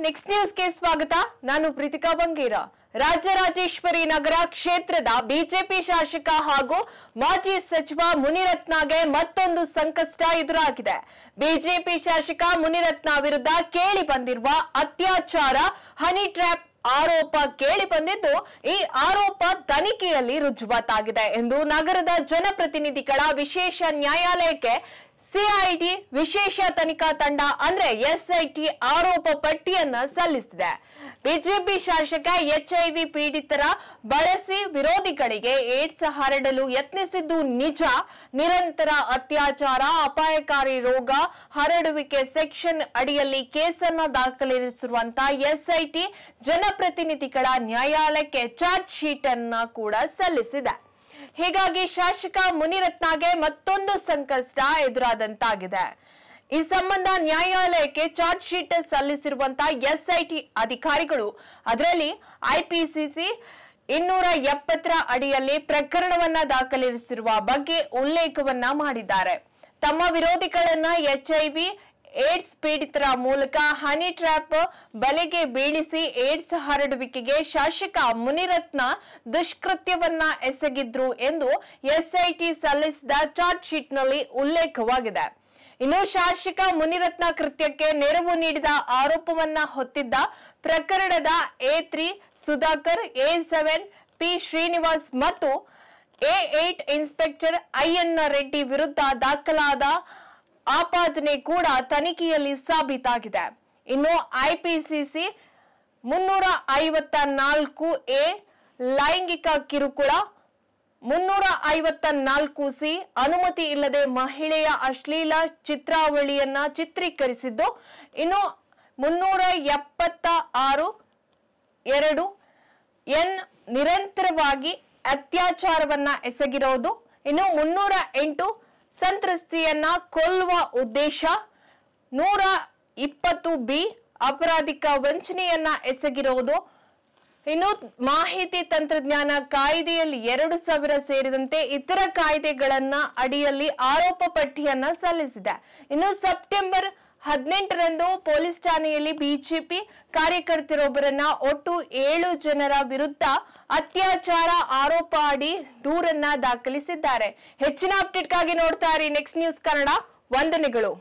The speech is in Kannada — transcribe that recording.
ನೆಕ್ಸ್ಟ್ ನ್ಯೂಸ್ಗೆ ಸ್ವಾಗತ. ನಾನು ಪ್ರೀತಿಕಾ ಬಂಗೇರ. ರಾಜರಾಜೇಶ್ವರಿ ನಗರ ಕ್ಷೇತ್ರದ ಬಿಜೆಪಿ ಶಾಸಕ ಹಾಗೂ ಮಾಜಿ ಸಚಿವ ಮುನಿರತ್ನಗೆ ಮತ್ತೊಂದು ಸಂಕಷ್ಟ ಎದುರಾಗಿದೆ. ಬಿಜೆಪಿ ಶಾಸಕ ಮುನಿರತ್ನ ವಿರುದ್ಧ ಕೇಳಿ ಬಂದಿರುವ ಅತ್ಯಾಚಾರ ಹನಿ ಟ್ರ್ಯಾಪ್ ಆರೋಪ ಕೇಳಿ ಬಂದಿದ್ದು, ಈ ಆರೋಪ ತನಿಖೆಯಲ್ಲಿ ರುಜುವಾತಾಗಿದೆ ಎಂದು ನಗರದ ಜನಪ್ರತಿನಿಧಿಗಳ ವಿಶೇಷ ನ್ಯಾಯಾಲಯಕ್ಕೆ ಸಿಐಡಿ ವಿಶೇಷ ತನಿಖಾ ತಂಡ ಅಂದ್ರೆ ಎಸ್ಐಟಿ ಆರೋಪ ಪಟ್ಟಿಯನ್ನ ಸಲ್ಲಿಸಿದೆ. ಬಿಜೆಪಿ ಶಾಸಕ ಎಚ್ಐವಿ ಪೀಡಿತರ ಬಳಸಿ ವಿರೋಧಿಗಳಿಗೆ ಏಡ್ಸ್ ಹರಡಲು ಯತ್ನಿಸಿದ್ದು ನಿಜ, ನಿರಂತರ ಅತ್ಯಾಚಾರ, ಅಪಾಯಕಾರಿ ರೋಗ ಹರಡುವಿಕೆ ಸೆಕ್ಷನ್ ಅಡಿಯಲ್ಲಿ ಕೇಸನ್ನ ದಾಖಲಿಸಿರುವಂತಹ ಎಸ್ಐಟಿ ಜನಪ್ರತಿನಿಧಿಗಳ ನ್ಯಾಯಾಲಯಕ್ಕೆ ಚಾರ್ಜ್ ಶೀಟ್ ಅನ್ನ ಕೂಡ ಸಲ್ಲಿಸಿದೆ. ಹೀಗಾಗಿ ಶಾಸಕ ಮುನಿರತ್ನಗೆ ಮತ್ತೊಂದು ಸಂಕಷ್ಟ ಎದುರಾದಂತಾಗಿದೆ. ಈ ಸಂಬಂಧ ನ್ಯಾಯಾಲಯಕ್ಕೆ ಚಾರ್ಜ್ ಶೀಟ್ ಸಲ್ಲಿಸಿರುವಂತಹ ಎಸ್ಐಟಿ ಅಧಿಕಾರಿಗಳು ಅದರಲ್ಲಿ ಐಪಿಸಿಸಿ 270 ಅಡಿಯಲ್ಲಿ ಪ್ರಕರಣವನ್ನ ದಾಖಲಿಸಿರುವ ಬಗ್ಗೆ ಉಲ್ಲೇಖವನ್ನ ಮಾಡಿದ್ದಾರೆ. ತಮ್ಮ ವಿರೋಧಿಗಳನ್ನ ಎಚ್ಐವಿ ಏಡ್ಸ್ ಪೀಡಿತರ ಮೂಲಕ ಹನಿ ಟ್ರ್ಯಾಪ್ ಬಲೆಗೆ ಬೀಳಿಸಿ ಏಡ್ಸ್ ಹರಡುವಿಕೆಗೆ ಶಾಸಕ ಮುನಿರತ್ನ ದುಷ್ಕೃತ್ಯವನ್ನ ಎಸಗಿದ್ರು ಎಂದು ಎಸ್ಐಟಿ ಸಲ್ಲಿಸಿದ ಚಾರ್ಜ್ ಶೀಟ್ನಲ್ಲಿ ಉಲ್ಲೇಖವಾಗಿದೆ. ಇನ್ನು ಶಾಸಕ ಮುನಿರತ್ನ ಕೃತ್ಯಕ್ಕೆ ನೆರವು ನೀಡಿದ ಆರೋಪವನ್ನ ಹೊತ್ತಿದ್ದ ಪ್ರಕರಣದ A3 Sudhakar, A7 P Srinivas ಮತ್ತು A8 ಇನ್ಸ್ಪೆಕ್ಟರ್ ಐಎನ್ ರೆಡ್ಡಿ ವಿರುದ್ಧ ದಾಖಲಾದ ಆಪಾದನೆ ಕೂಡ ತನಿಖೆಯಲ್ಲಿ ಸಾಬೀತಾಗಿದೆ. ಇನ್ನು ಐಪಿಸಿಸಿ 354A ಲೈಂಗಿಕ ಕಿರುಕುಳ, 354C ಅನುಮತಿ ಇಲ್ಲದೆ ಮಹಿಳೆಯ ಅಶ್ಲೀಲ ಚಿತ್ರಾವಳಿಯನ್ನ ಚಿತ್ರೀಕರಿಸಿದ್ದು, ಇನ್ನು 376(2) ನಿರಂತರವಾಗಿ ಅತ್ಯಾಚಾರವನ್ನ ಎಸಗಿರೋದು, ಇನ್ನು 308 ಸಂತ್ರಸ್ತೆಯನ್ನ ಕೊಲ್ಲುವ ಉದ್ದೇಶ, 120B ಅಪರಾಧಿಕ ವಂಚನೆಯನ್ನ ಎಸಗಿರುವುದು, ಇನ್ನು ಮಾಹಿತಿ ತಂತ್ರಜ್ಞಾನ ಕಾಯ್ದೆಯಲ್ಲಿ 2000 ಸೇರಿದಂತೆ ಇತರ ಕಾಯ್ದೆಗಳನ್ನ ಅಡಿಯಲ್ಲಿ ಆರೋಪ ಪಟ್ಟಿಯನ್ನ ಸಲ್ಲಿಸಿದೆ. ಇನ್ನು ಸೆಪ್ಟೆಂಬರ್ 18ರಂದು ಪೊಲೀಸ್ ಠಾಣೆಯಲ್ಲಿ ಬಿಜೆಪಿ ಕಾರ್ಯಕರ್ತರೊಬ್ಬರನ್ನ ಒಟ್ಟು 7 ಜನರ ವಿರುದ್ಧ ಅತ್ಯಾಚಾರ ಆರೋಪ ಅಡಿ ದೂರನ್ನ ದಾಖಲಿಸಿದ್ದಾರೆ. ಹೆಚ್ಚಿನ ಅಪ್ಡೇಟ್ಗಾಗಿ ನೋಡ್ತಾ ಇರಿ ನೆಕ್ಸ್ಟ್ ನ್ಯೂಸ್ ಕನ್ನಡ. ವಂದನೆಗಳು.